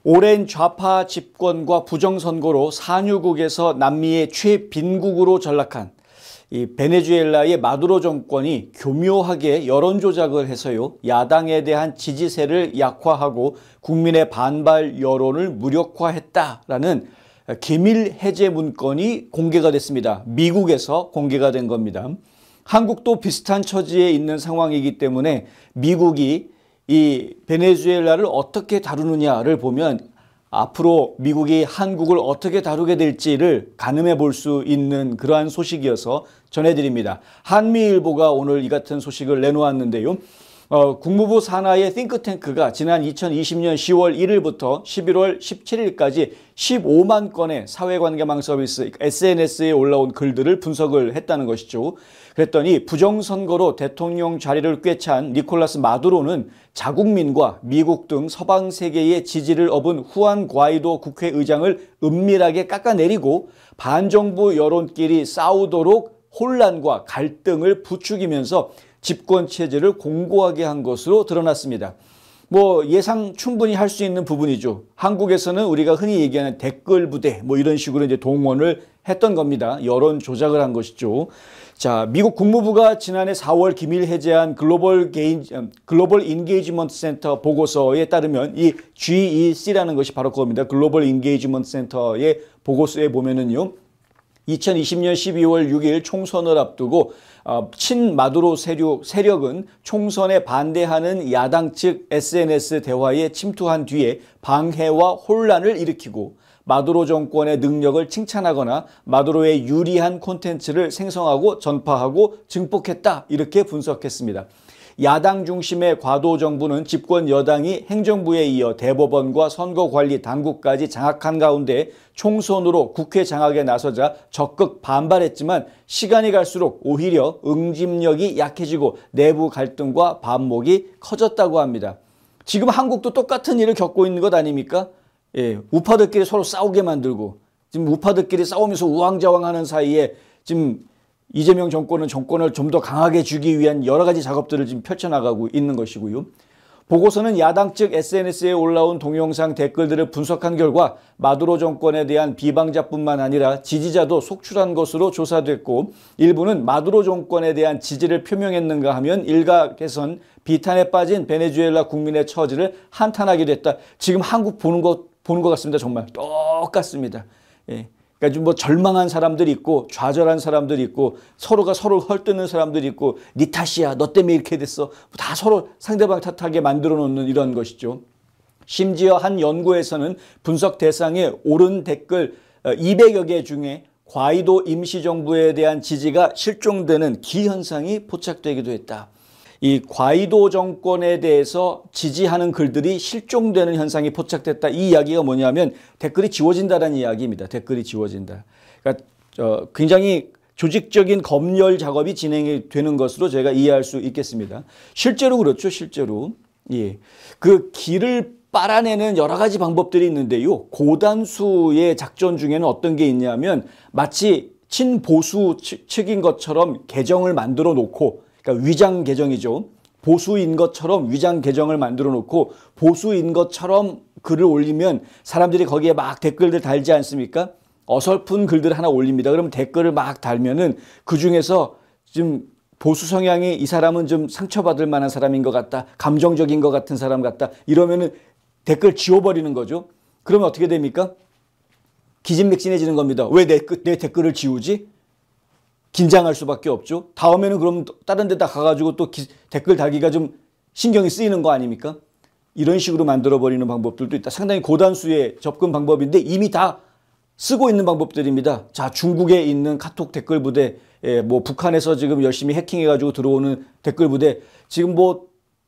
오랜 좌파 집권과 부정선거로 산유국에서 남미의 최빈국으로 전락한 이 베네수엘라의 마두로 정권이 교묘하게 여론조작을 해서요, 야당에 대한 지지세를 약화하고 국민의 반발 여론을 무력화했다라는 기밀 해제 문건이 공개가 됐습니다. 미국에서 공개가 된 겁니다. 한국도 비슷한 처지에 있는 상황이기 때문에 미국이 이 베네수엘라를 어떻게 다루느냐를 보면 앞으로 미국이 한국을 어떻게 다루게 될지를 가늠해 볼 수 있는 그러한 소식이어서 전해드립니다. 한미일보가 오늘 이 같은 소식을 내놓았는데요. 국무부 산하의 띵크탱크가 지난 2020년 10월 1일부터 11월 17일까지 15만 건의 사회관계망 서비스 SNS에 올라온 글들을 분석을 했다는 것이죠. 그랬더니 부정선거로 대통령 자리를 꿰찬 니콜라스 마두로는 자국민과 미국 등 서방 세계의 지지를 얻은 후안 과이도 국회의장을 은밀하게 깎아내리고 반정부 여론끼리 싸우도록 혼란과 갈등을 부추기면서 집권 체제를 공고하게 한 것으로 드러났습니다. 예상 충분히 할 수 있는 부분이죠. 한국에서는 우리가 흔히 얘기하는 댓글 부대 이런 식으로 이제 동원을 했던 겁니다. 여론 조작을 한 것이죠. 자, 미국 국무부가 지난해 4월 기밀 해제한 글로벌 인게이지먼트 센터 보고서에 따르면 이 GEC라는 것이 바로 그겁니다. 글로벌 인게이지먼트 센터의 보고서에 보면은요, 2020년 12월 6일 총선을 앞두고 친마두로 세력은 총선에 반대하는 야당 측 SNS 대화에 침투한 뒤에 방해와 혼란을 일으키고 마두로 정권의 능력을 칭찬하거나 마두로의 유리한 콘텐츠를 생성하고 전파하고 증폭했다, 이렇게 분석했습니다. 야당 중심의 과도 정부는 집권 여당이 행정부에 이어 대법원과 선거관리 당국까지 장악한 가운데 총선으로 국회 장악에 나서자 적극 반발했지만 시간이 갈수록 오히려 응집력이 약해지고 내부 갈등과 반목이 커졌다고 합니다. 지금 한국도 똑같은 일을 겪고 있는 것 아닙니까? 예, 우파들끼리 서로 싸우게 만들고 지금 우파들끼리 싸우면서 우왕좌왕하는 사이에 지금 이재명 정권은 정권을 좀 더 강하게 주기 위한 여러 가지 작업들을 지금 펼쳐나가고 있는 것이고요. 보고서는 야당 측 SNS에 올라온 동영상 댓글들을 분석한 결과 마두로 정권에 대한 비방자뿐만 아니라 지지자도 속출한 것으로 조사됐고, 일부는 마두로 정권에 대한 지지를 표명했는가 하면 일각에선 비탄에 빠진 베네수엘라 국민의 처지를 한탄하게 됐다. 지금 한국 보는 것 같습니다. 정말 똑같습니다. 예. 그러니까 좀 절망한 사람들이 있고 좌절한 사람들이 있고 서로가 서로를 헐뜯는 사람들이 있고 네 탓이야, 너 때문에 이렇게 됐어, 다 서로 상대방 탓하게 만들어 놓는 이런 것이죠. 심지어 한 연구에서는 분석 대상에 오른 댓글 200여 개 중에 과이도 임시정부에 대한 지지가 실종되는 기현상이 포착되기도 했다. 이 과이도 정권에 대해서 지지하는 글들이 실종되는 현상이 포착됐다. 이 이야기가 뭐냐면 댓글이 지워진다는 이야기입니다. 댓글이 지워진다. 그러니까 굉장히 조직적인 검열 작업이 진행이 되는 것으로 제가 이해할 수 있겠습니다. 실제로 그렇죠. 실제로. 예. 그 길을 빨아내는 여러 가지 방법들이 있는데요. 고단수의 작전 중에는 어떤 게 있냐면 마치 친보수 측인 것처럼 계정을 만들어 놓고, 그러니까 위장 계정이죠. 보수인 것처럼 위장 계정을 만들어 놓고 보수인 것처럼 글을 올리면 사람들이 거기에 막 댓글들 달지 않습니까? 어설픈 글들 하나 올립니다. 그러면 댓글을 막 달면은 그 중에서 좀 보수 성향이 이 사람은 좀 상처받을 만한 사람인 것 같다, 감정적인 것 같은 사람 같다, 이러면은 댓글 지워버리는 거죠. 그러면 어떻게 됩니까? 기진맥진해지는 겁니다. 왜 내 댓글을 지우지? 긴장할 수밖에 없죠. 다음에는 그럼 다른 데다 가가지고 또 댓글 달기가 좀 신경이 쓰이는 거 아닙니까? 이런 식으로 만들어버리는 방법들도 있다. 상당히 고단수의 접근 방법인데 이미 다 쓰고 있는 방법들입니다. 자, 중국에 있는 카톡 댓글 부대, 북한에서 지금 열심히 해킹해가지고 들어오는 댓글 부대, 지금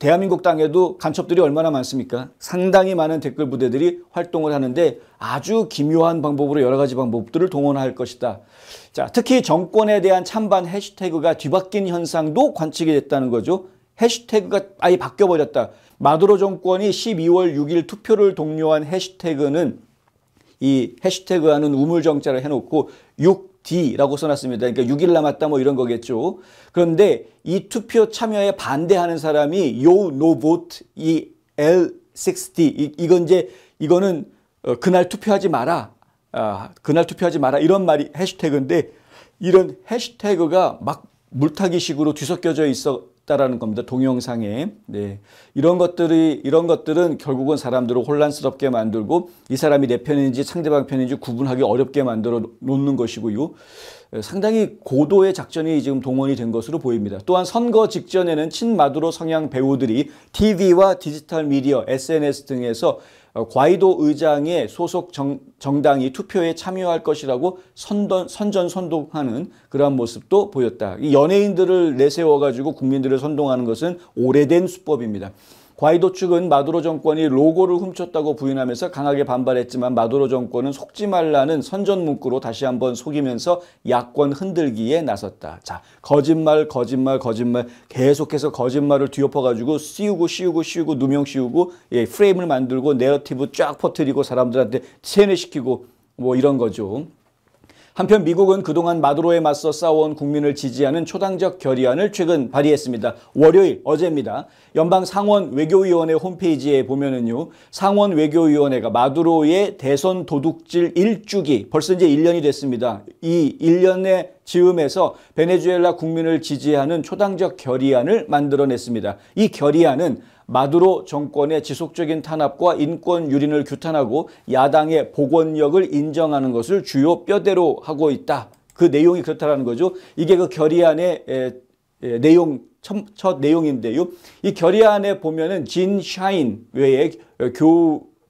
대한민국 땅에도 간첩들이 얼마나 많습니까? 상당히 많은 댓글 부대들이 활동을 하는데 아주 기묘한 방법으로 여러 가지 방법들을 동원할 것이다. 자, 특히 정권에 대한 찬반 해시태그가 뒤바뀐 현상도 관측이 됐다는 거죠. 해시태그가 아예 바뀌어버렸다. 마두로 정권이 12월 6일 투표를 독려한 해시태그는 이 해시태그하는 우물정자를 해놓고 6D라고 써놨습니다. 그러니까 6일 남았다 이런 거겠죠. 그런데 이 투표 참여에 반대하는 사람이 Yo No Vote, 이 이거는 그날 투표하지 마라. 그날 투표하지 마라. 이런 말이 해시태그인데 이런 해시태그가 막 물타기식으로 뒤섞여져 있었다라는 겁니다. 동영상에. 네. 이런 것들은 결국은 사람들을 혼란스럽게 만들고 이 사람이 내 편인지 상대방 편인지 구분하기 어렵게 만들어 놓는 것이고요. 상당히 고도의 작전이 지금 동원이 된 것으로 보입니다. 또한 선거 직전에는 친마두로 성향 배우들이 TV와 디지털 미디어, SNS 등에서 과이도 의장의 소속 정당이 투표에 참여할 것이라고 선전선동하는 그러한 모습도 보였다. 이 연예인들을 내세워가지고 국민들을 선동하는 것은 오래된 수법입니다. 과이도 측은 마두로 정권이 로고를 훔쳤다고 부인하면서 강하게 반발했지만 마두로 정권은 속지 말라는 선전 문구로 다시 한번 속이면서 야권 흔들기에 나섰다. 자, 거짓말 계속해서 거짓말을 뒤엎어가지고 씌우고 누명 씌우고 프레임을 만들고 내러티브 쫙 퍼뜨리고 사람들한테 세뇌시키고 뭐 이런 거죠. 한편 미국은 그동안 마두로에 맞서 싸워온 국민을 지지하는 초당적 결의안을 최근 발의했습니다. 월요일, 어제입니다. 연방 상원 외교위원회 홈페이지에 보면은요, 상원 외교위원회가 마두로의 대선 도둑질 1주기, 벌써 이제 1년이 됐습니다. 이 1년의 즈음에서 베네수엘라 국민을 지지하는 초당적 결의안을 만들어냈습니다. 이 결의안은 마두로 정권의 지속적인 탄압과 인권 유린을 규탄하고 야당의 복원력을 인정하는 것을 주요 뼈대로 하고 있다. 그 내용이 그렇다라는 거죠. 이게 그 결의안의 첫 내용인데요. 이 결의안에 보면은 진 샤인 외에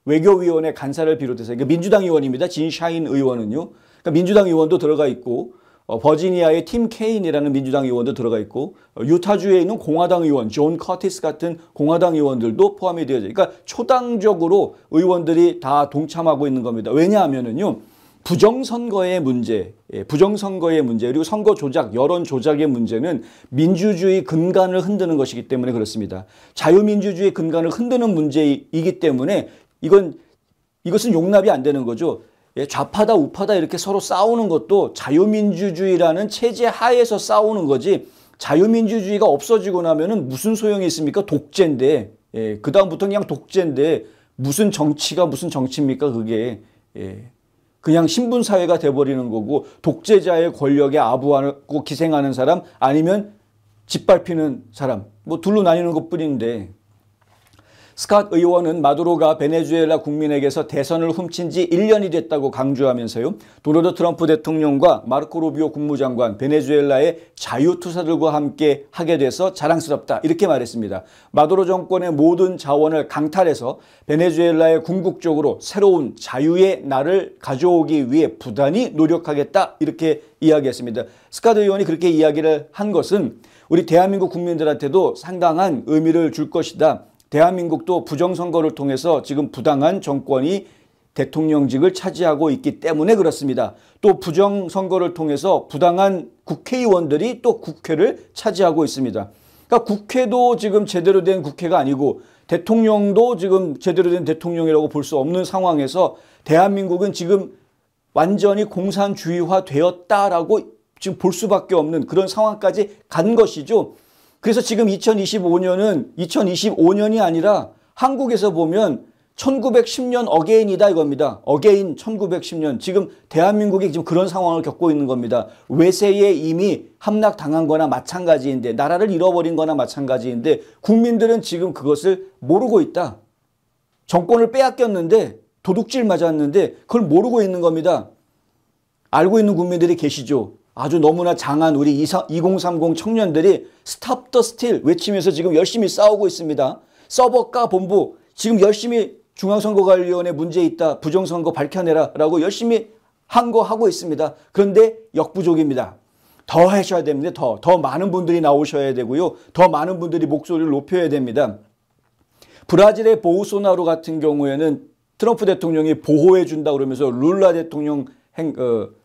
외교위원회 간사를 비롯해서 민주당 의원입니다. 진 샤인 의원은요. 그러니까 민주당 의원도 들어가 있고 버지니아의 팀 케인이라는 민주당 의원도 들어가 있고 유타주에 있는 공화당 의원 존 커티스 같은 공화당 의원들도 포함이 되어져. 그러니까 초당적으로 의원들이 다 동참하고 있는 겁니다. 왜냐하면은요. 부정선거의 문제 그리고 선거 조작, 여론 조작의 문제는 민주주의 근간을 흔드는 것이기 때문에 그렇습니다. 자유민주주의 근간을 흔드는 문제이기 때문에 이것은 용납이 안 되는 거죠. 좌파다 우파다 이렇게 서로 싸우는 것도 자유민주주의라는 체제 하에서 싸우는 거지 자유민주주의가 없어지고 나면은 무슨 소용이 있습니까? 독재인데 그 다음부터 그냥 독재인데 무슨 정치가 무슨 정치입니까? 그게 그냥 신분사회가 돼버리는 거고 독재자의 권력에 아부하고 기생하는 사람 아니면 짓밟히는 사람 뭐 둘로 나뉘는 것뿐인데 스캇 의원은 마두로가 베네수엘라 국민에게서 대선을 훔친 지 1년이 됐다고 강조하면서요. 도널드 트럼프 대통령과 마르코 루비오 국무장관, 베네수엘라의 자유투사들과 함께 하게 돼서 자랑스럽다. 이렇게 말했습니다. 마두로 정권의 모든 자원을 강탈해서 베네수엘라의 궁극적으로 새로운 자유의 날을 가져오기 위해 부단히 노력하겠다. 이렇게 이야기했습니다. 스캇 의원이 그렇게 이야기를 한 것은 우리 대한민국 국민들한테도 상당한 의미를 줄 것이다. 대한민국도 부정선거를 통해서 지금 부당한 정권이 대통령직을 차지하고 있기 때문에 그렇습니다. 또 부정선거를 통해서 부당한 국회의원들이 또 국회를 차지하고 있습니다. 그러니까 국회도 지금 제대로 된 국회가 아니고 대통령도 지금 제대로 된 대통령이라고 볼 수 없는 상황에서 대한민국은 지금 완전히 공산주의화 되었다라고 지금 볼 수밖에 없는 그런 상황까지 간 것이죠. 그래서 지금 2025년이 아니라 한국에서 보면 1910년 어게인이다 이겁니다. 어게인 1910년. 지금 대한민국이 지금 그런 상황을 겪고 있는 겁니다. 외세에 이미 함락당한 거나 마찬가지인데 나라를 잃어버린 거나 마찬가지인데 국민들은 지금 그것을 모르고 있다. 정권을 빼앗겼는데 도둑질 맞았는데 그걸 모르고 있는 겁니다. 알고 있는 국민들이 계시죠. 아주 너무나 장한 우리 2030 청년들이 스탑 더 스틸 외치면서 지금 열심히 싸우고 있습니다. 서버과 본부 지금 열심히 중앙선거관리위원회 문제 있다. 부정선거 밝혀내라 라고 열심히 한 거 하고 있습니다. 그런데 역부족입니다. 더 하셔야 됩니다. 더 많은 분들이 나오셔야 되고요. 더 많은 분들이 목소리를 높여야 됩니다. 브라질의 보우소나루 같은 경우에는 트럼프 대통령이 보호해 준다 그러면서 룰라 대통령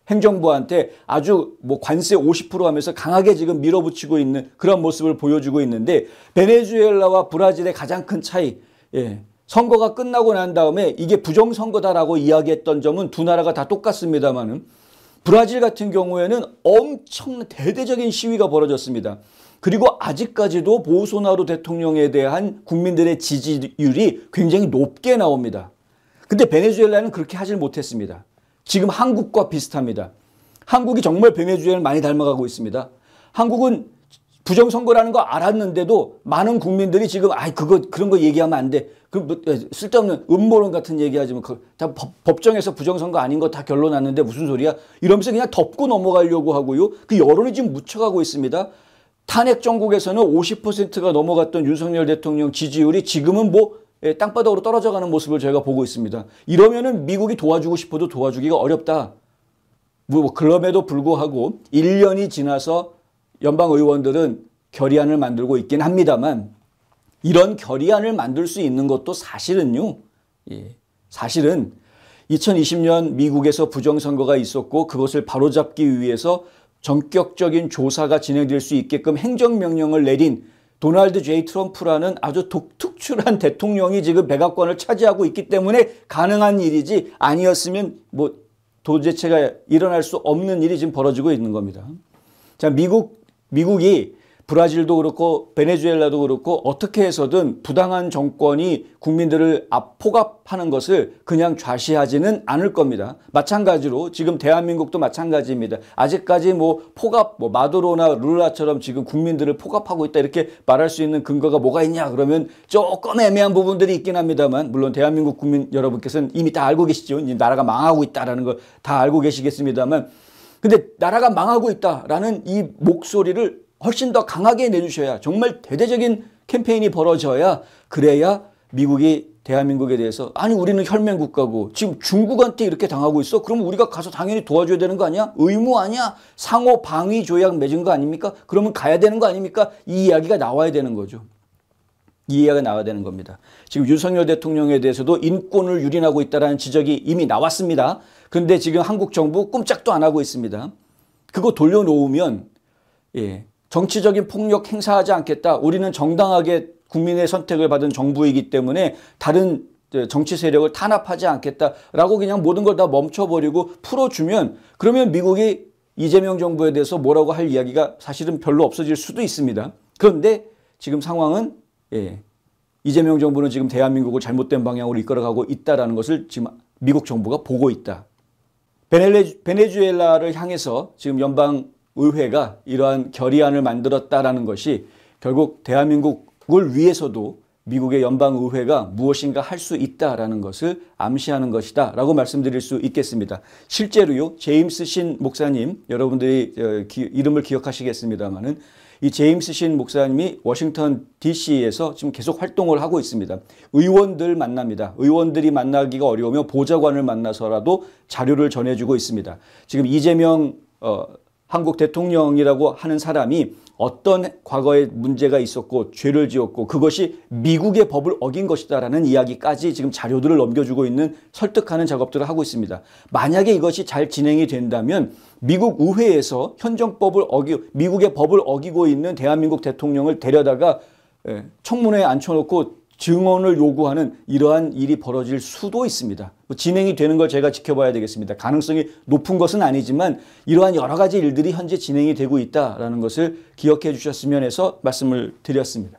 행정부한테 아주 뭐 관세 50% 하면서 강하게 지금 밀어붙이고 있는 그런 모습을 보여주고 있는데 베네수엘라와 브라질의 가장 큰 차이 선거가 끝나고 난 다음에 이게 부정선거다라고 이야기했던 점은 두 나라가 다 똑같습니다만은 브라질 같은 경우에는 엄청난 대대적인 시위가 벌어졌습니다. 그리고 아직까지도 보우소나루 대통령에 대한 국민들의 지지율이 굉장히 높게 나옵니다. 근데 베네수엘라는 그렇게 하질 못했습니다. 지금 한국과 비슷합니다. 한국이 정말 베네수엘을 많이 닮아가고 있습니다. 한국은 부정선거라는 거 알았는데도 많은 국민들이 지금 그런 거 얘기하면 안 돼. 쓸데없는 음모론 같은 얘기하지 뭐 다 법정에서 부정선거 아닌 거 다 결론 났는데 무슨 소리야? 이러면서 그냥 덮고 넘어가려고 하고요. 그 여론이 지금 묻혀가고 있습니다. 탄핵 정국에서는 50%가 넘어갔던 윤석열 대통령 지지율이 지금은 땅바닥으로 떨어져가는 모습을 저희가 보고 있습니다. 이러면은 미국이 도와주고 싶어도 도와주기가 어렵다. 그럼에도 불구하고 1년이 지나서 연방 의원들은 결의안을 만들고 있긴 합니다만 이런 결의안을 만들 수 있는 것도 사실은요. 사실은 2020년 미국에서 부정선거가 있었고 그것을 바로잡기 위해서 전격적인 조사가 진행될 수 있게끔 행정명령을 내린 도널드 J. 트럼프라는 아주 특출한 대통령이 지금 백악관을 차지하고 있기 때문에 가능한 일이지 아니었으면 도대체가 일어날 수 없는 일이 지금 벌어지고 있는 겁니다. 자, 미국이 브라질도 그렇고 베네수엘라도 그렇고 어떻게 해서든 부당한 정권이 국민들을 포갑하는 것을 그냥 좌시하지는 않을 겁니다. 마찬가지로 지금 대한민국도 마찬가지입니다. 아직까지 마두로나 룰라처럼 지금 국민들을 포갑하고 있다 이렇게 말할 수 있는 근거가 뭐가 있냐 그러면 조금 애매한 부분들이 있긴 합니다만 물론 대한민국 국민 여러분께서는 이미 다 알고 계시죠. 이제 나라가 망하고 있다라는 걸 다 알고 계시겠습니다만 근데 나라가 망하고 있다라는 이 목소리를 훨씬 더 강하게 내주셔야 정말 대대적인 캠페인이 벌어져야 그래야 미국이 대한민국에 대해서 아니 우리는 혈맹 국가고 지금 중국한테 이렇게 당하고 있어? 그러면 우리가 가서 당연히 도와줘야 되는 거 아니야? 의무 아니야? 상호 방위 조약 맺은 거 아닙니까? 그러면 가야 되는 거 아닙니까? 이 이야기가 나와야 되는 거죠. 이 이야기가 나와야 되는 겁니다. 지금 윤석열 대통령에 대해서도 인권을 유린하고 있다는 지적이 이미 나왔습니다. 그런데 지금 한국 정부 꼼짝도 안 하고 있습니다. 그거 돌려놓으면 정치적인 폭력 행사하지 않겠다. 우리는 정당하게 국민의 선택을 받은 정부이기 때문에 다른 정치 세력을 탄압하지 않겠다라고 그냥 모든 걸 다 멈춰버리고 풀어주면 그러면 미국이 이재명 정부에 대해서 뭐라고 할 이야기가 사실은 별로 없어질 수도 있습니다. 그런데 지금 상황은 이재명 정부는 지금 대한민국을 잘못된 방향으로 이끌어가고 있다는 것을 지금 미국 정부가 보고 있다. 베네수엘라를 향해서 지금 연방의회가 이러한 결의안을 만들었다라는 것이 결국 대한민국을 위해서도 미국의 연방의회가 무엇인가 할 수 있다라는 것을 암시하는 것이다 라고 말씀드릴 수 있겠습니다. 실제로요, 제임스 신 목사님, 여러분들이 이름을 기억하시겠습니다만은 이 제임스 신 목사님이 워싱턴 DC에서 지금 계속 활동을 하고 있습니다. 의원들 만납니다. 의원들이 만나기가 어려우면 보좌관을 만나서라도 자료를 전해주고 있습니다. 지금 이재명 한국 대통령이라고 하는 사람이 어떤 과거에 문제가 있었고 죄를 지었고 그것이 미국의 법을 어긴 것이다라는 이야기까지 지금 자료들을 넘겨주고 있는 설득하는 작업들을 하고 있습니다. 만약에 이것이 잘 진행이 된다면 미국 의회에서 미국의 법을 어기고 있는 대한민국 대통령을 데려다가 청문회에 앉혀놓고 증언을 요구하는 이러한 일이 벌어질 수도 있습니다. 진행이 되는 걸 제가 지켜봐야 되겠습니다. 가능성이 높은 것은 아니지만 이러한 여러 가지 일들이 현재 진행이 되고 있다는 것을 기억해 주셨으면 해서 말씀을 드렸습니다.